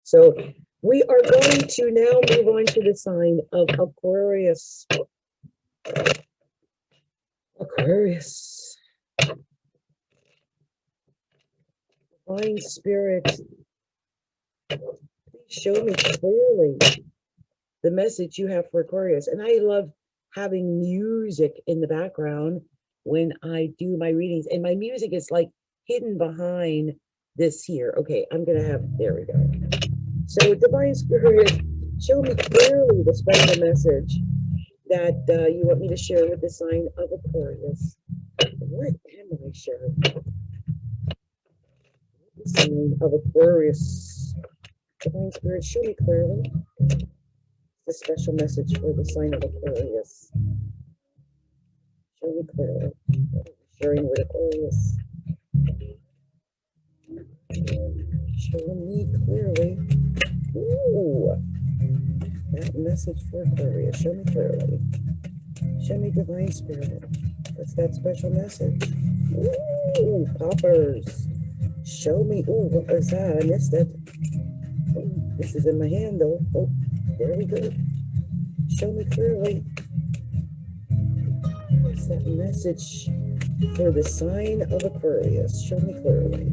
So we are going to now move on to the sign of Aquarius. Aquarius. Divine Spirit, please show me clearly the message you have for Aquarius. And I love having music in the background when I do my readings. And my music is like hidden behind this here. Okay, I'm going to have, there we go. So Divine Spirit, show me clearly the special message that you want me to share with the sign of Aquarius. What am I sharing? The sign of Aquarius. Divine Spirit, show me clearly the special message for the sign of Aquarius. Show me clearly. Sharing with Aquarius. Show me clearly. Ooh, that message for Aquarius. Show me clearly. Show me Divine Spirit. What's that special message? Ooh, poppers. Show me. Ooh, what was that? I missed it. Oh, this is in my hand though. Oh, there we go. Show me clearly. What's that message for the sign of Aquarius? Show me clearly.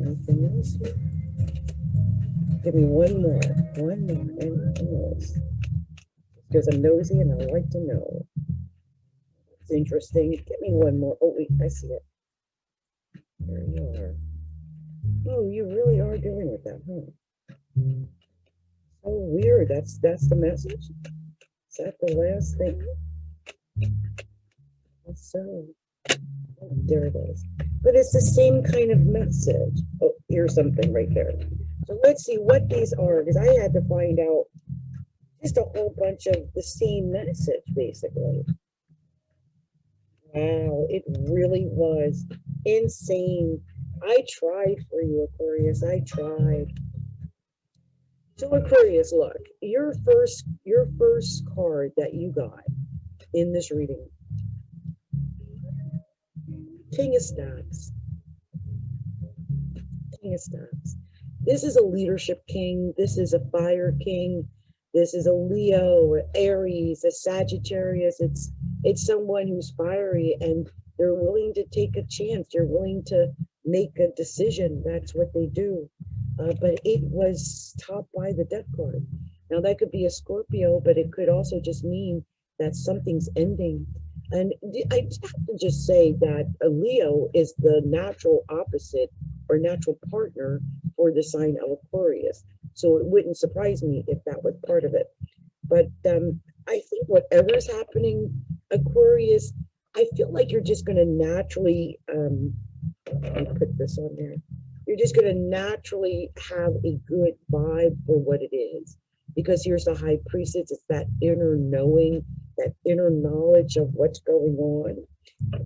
Anything else here? Give me one more. Anything else? Because I'm nosy and I like to know. It's interesting. Get me one more. Oh, wait, I see it. There you are. Oh, you really are dealing with that, huh? Oh, weird. That's the message? Is that the last thing? So, oh, there it is. But it's the same kind of message. Oh, here's something right there. So let's see what these are, because I had to find out just a whole bunch of the same message, basically. Wow, it really was insane. I tried for you, Aquarius. I tried. So Aquarius, look, your first card that you got in this reading, King of Staffs. King of Staffs. This is a leadership king. This is a fire king. This is a Leo, Aries, a Sagittarius. It's someone who's fiery and they're willing to take a chance. They're willing to make a decision. That's what they do. But it was topped by the Death card. Now that could be a Scorpio, but it could also just mean that something's ending. And I have to just say that a Leo is the natural opposite or natural partner for the sign of Aquarius. So it wouldn't surprise me if that was part of it. But I think whatever's happening, Aquarius, I feel like you're just going to naturally, let me put this on there. You're just going to naturally have a good vibe for what it is. Because here's the High Priestess, it's that inner knowing, that inner knowledge of what's going on.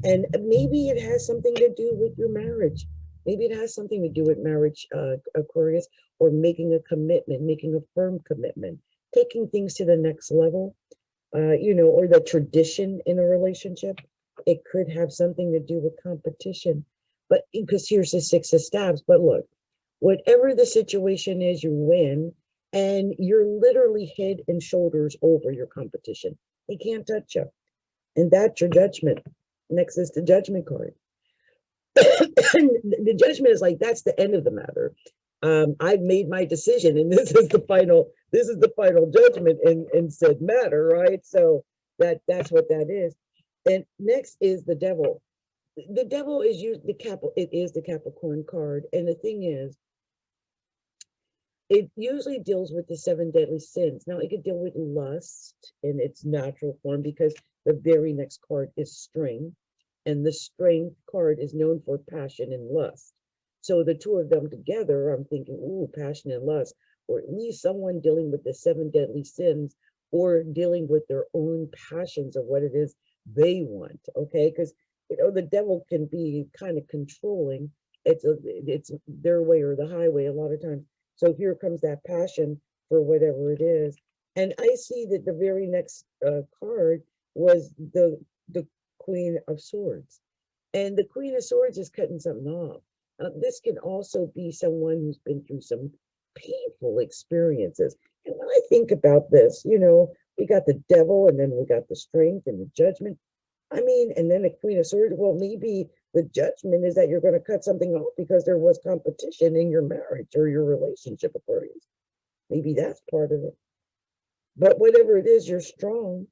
And maybe it has something to do with your marriage. Maybe it has something to do with marriage, Aquarius, or making a commitment, making a firm commitment, taking things to the next level, you know, or the tradition in a relationship. It could have something to do with competition. But because here's the Six of Staves. But look, whatever the situation is, you win. And you're literally head and shoulders over your competition. They can't touch you. And that's your judgment. Next is the Judgment card. The Judgment is like, that's the end of the matter. I've made my decision, and this is the final judgment in said matter, right? So that's what that is. And next is the Devil. The Devil is the Capricorn card. And the thing is, it usually deals with the 7 deadly sins. Now, it could deal with lust in its natural form because the very next card is Strength. And the Strength card is known for passion and lust. So the two of them together, I'm thinking, ooh, passion and lust, or at least someone dealing with the 7 deadly sins or dealing with their own passions of what it is they want, okay? Because, you know, the devil can be kind of controlling. It's their way or the highway a lot of times. So here comes that passion for whatever it is. And I see that the very next card was the Queen of Swords. And the Queen of Swords is cutting something off. This can also be someone who's been through some painful experiences. And when I think about this, you know, we got the Devil, and then we got the Strength and the Judgment. I mean, and then the Queen of Swords. Well, maybe the judgment is that you're going to cut something off because there was competition in your marriage or your relationship, Aquarius. Maybe that's part of it. But whatever it is, you're strong.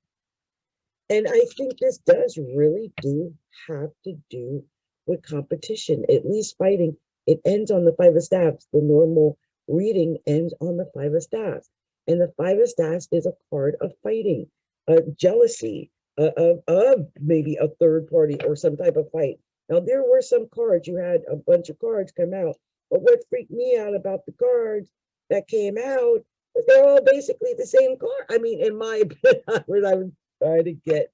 And I think this does really do have to do with competition, at least fighting. It ends on the Five of Staves. The normal reading ends on the Five of Staves. And the Five of Staves is a card of fighting, jealousy, of maybe a third party or some type of fight. Now, there were some cards, you had a bunch of cards come out, but what freaked me out about the cards that came out was they're all basically the same card. I mean, in my opinion, I was trying to get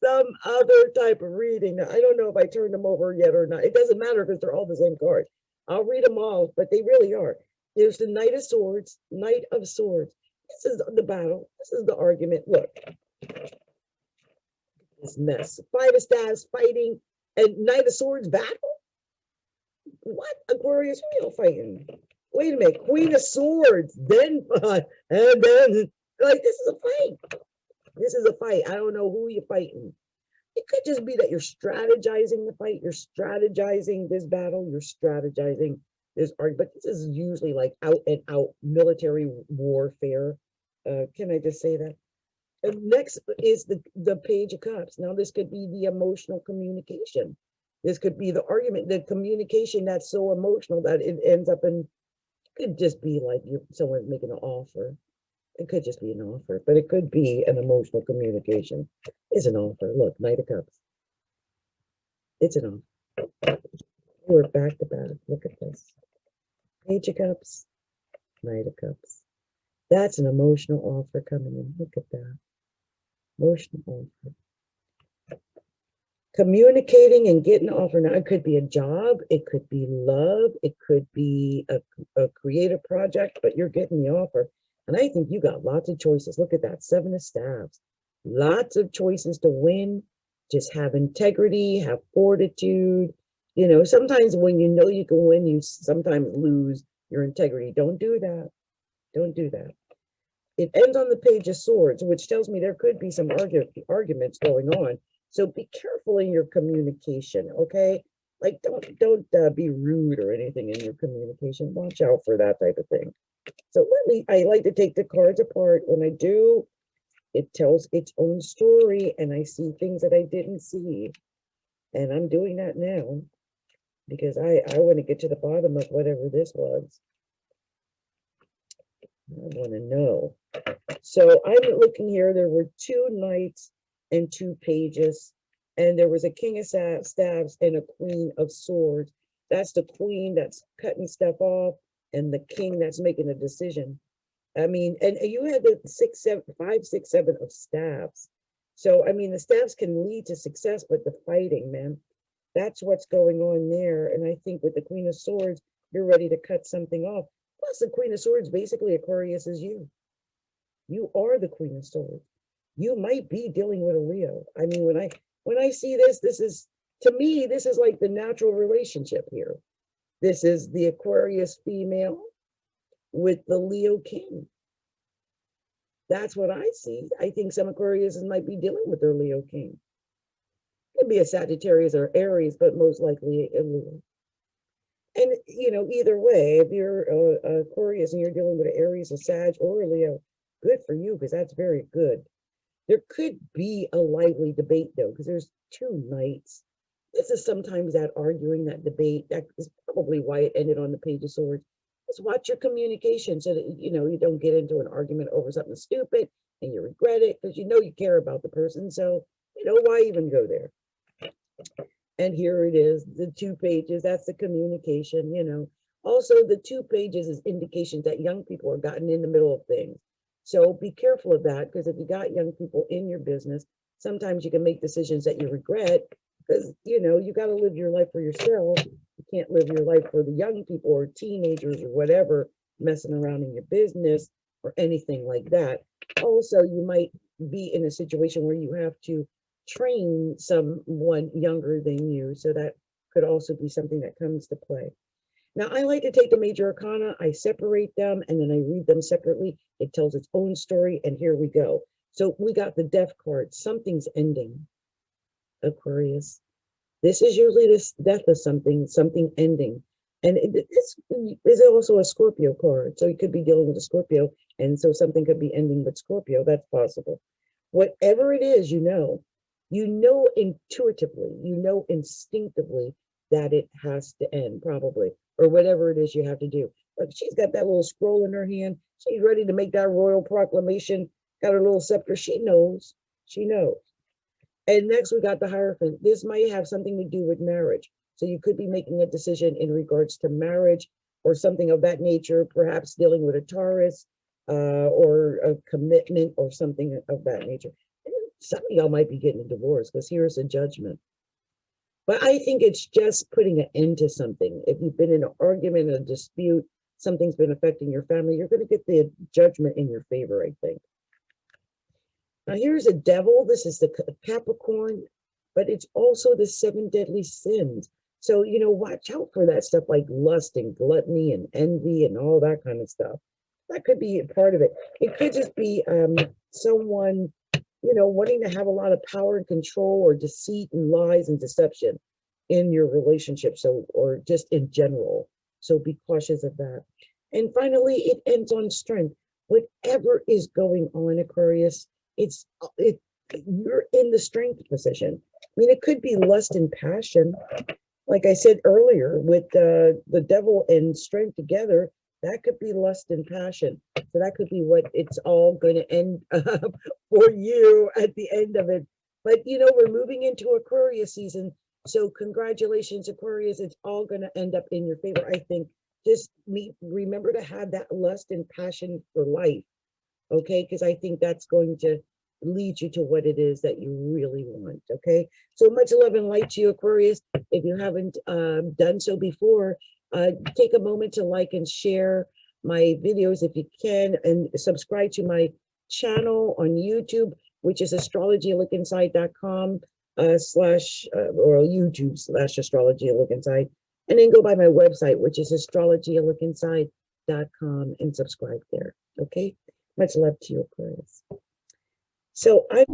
some other type of reading. Now, I don't know if I turned them over yet or not. It doesn't matter because they're all the same cards. I'll read them all, but they really are. There's the Knight of Swords, Knight of Swords. This is the battle. This is the argument. Look, this mess. Five of Staves fighting, and Knight of Swords battle? What? Aquarius, who are you fighting? Wait a minute. Queen of Swords, then and then, like, this is a fight. This is a fight. I don't know who you're fighting. It could just be that you're strategizing the fight. You're strategizing this battle. You're strategizing this argument. But this is usually like out and out military warfare. Can I just say that? And next is the Page of Cups. Now, this could be the emotional communication. This could be the argument, the communication that's so emotional that it ends up in, it could just be like someone's making an offer. It could just be an offer, but it could be an emotional communication. It's an offer. Look, Knight of Cups. It's an offer. We're back to back. Look at this. Page of Cups, Knight of Cups. That's an emotional offer coming in. Look at that. Emotional offer. Communicating and getting an offer. Now, it could be a job. It could be love. It could be a creative project, but you're getting the offer. And I think you got lots of choices. Look at that, Seven of Staves. Lots of choices to win. Just have integrity, have fortitude. You know, sometimes when you know you can win, you sometimes lose your integrity. Don't do that. Don't do that. It ends on the Page of Swords, which tells me there could be some arguments going on. So be careful in your communication, okay? Like, don't be rude or anything in your communication. Watch out for that type of thing. So I like to take the cards apart. When I do, it tells its own story, and I see things that I didn't see. And I'm doing that now because I want to get to the bottom of whatever this was. I want to know. So I'm looking here. There were two knights and two pages, and there was a King of Staves and a Queen of Swords. That's the queen that's cutting stuff off, and the king that's making a decision. I mean, and you had the 5, 6, 7 of staves. So, I mean, the staves can lead to success, but the fighting, man, that's what's going on there. And I think with the Queen of Swords, you're ready to cut something off. Plus, the Queen of Swords, basically, Aquarius is you. You are the Queen of Swords. You might be dealing with a Leo. I mean, when I see this, this is, to me, this is like the natural relationship here. This is the Aquarius female with the Leo king. That's what I see. I think some Aquariuses might be dealing with their Leo king. Could be a Sagittarius or Aries, but most likely a Leo. And, you know, either way, if you're Aquarius and you're dealing with an Aries, a Sag, or a Leo, good for you, because that's very good. There could be a lively debate, though, because there's two knights. This is sometimes that arguing, that debate. That is probably why it ended on the Page of Swords. Just watch your communication so that, you know, you don't get into an argument over something stupid and you regret it, because you know you care about the person. So, you know, why even go there? And here it is, the 2 pages. That's the communication, you know. Also, the 2 pages is indications that young people are gotten in the middle of things. So be careful of that, because if you got young people in your business, sometimes you can make decisions that you regret, because, you know, you got to live your life for yourself. You can't live your life for the young people or teenagers or whatever messing around in your business or anything like that. Also, you might be in a situation where you have to train someone younger than you. So that could also be something that comes to play. Now, I like to take the major arcana, I separate them, and then I read them separately. It tells its own story, and here we go. So we got the death card. Something's ending, Aquarius. This is usually this death of something, something ending. And this is also a Scorpio card. So you could be dealing with a Scorpio, and so something could be ending with Scorpio. That's possible. Whatever it is, you know intuitively, you know instinctively that it has to end, probably, or whatever it is you have to do. But she's got that little scroll in her hand. She's ready to make that royal proclamation, got her little scepter. She knows. She knows. And next we got the Hierophant. This might have something to do with marriage. So you could be making a decision in regards to marriage or something of that nature, perhaps dealing with a Taurus or a commitment or something of that nature. And some of y'all might be getting a divorce because here's a judgment. But I think it's just putting an end to something. If you've been in an argument, a dispute, something's been affecting your family, you're going to get the judgment in your favor, I think. Now here's a devil. This is the Capricorn, but it's also the 7 deadly sins. So, you know, watch out for that stuff like lust and gluttony and envy and all that kind of stuff. That could be a part of it. It could just be someone, you know, wanting to have a lot of power and control, or deceit and lies and deception in your relationship. So, or just in general. So be cautious of that. And finally, it ends on strength. Whatever is going on, Aquarius, you're in the strength position. I mean, it could be lust and passion. Like I said earlier, with the devil and strength together, that could be lust and passion. So that could be what it's all going to end up for you at the end of it. But, you know, we're moving into Aquarius season. So congratulations, Aquarius. It's all going to end up in your favor, I think. Just remember to have that lust and passion for life. Okay, because I think that's going to lead you to what it is that you really want. Okay, so much love and light to you, Aquarius. If you haven't done so before, take a moment to like and share my videos if you can, and subscribe to my channel on YouTube, which is astrologylookInside.com or YouTube/astrologylookInside, and then go by my website, which is astrologylookInside.com, and subscribe there. Okay. Much love to you, Aquarius. So I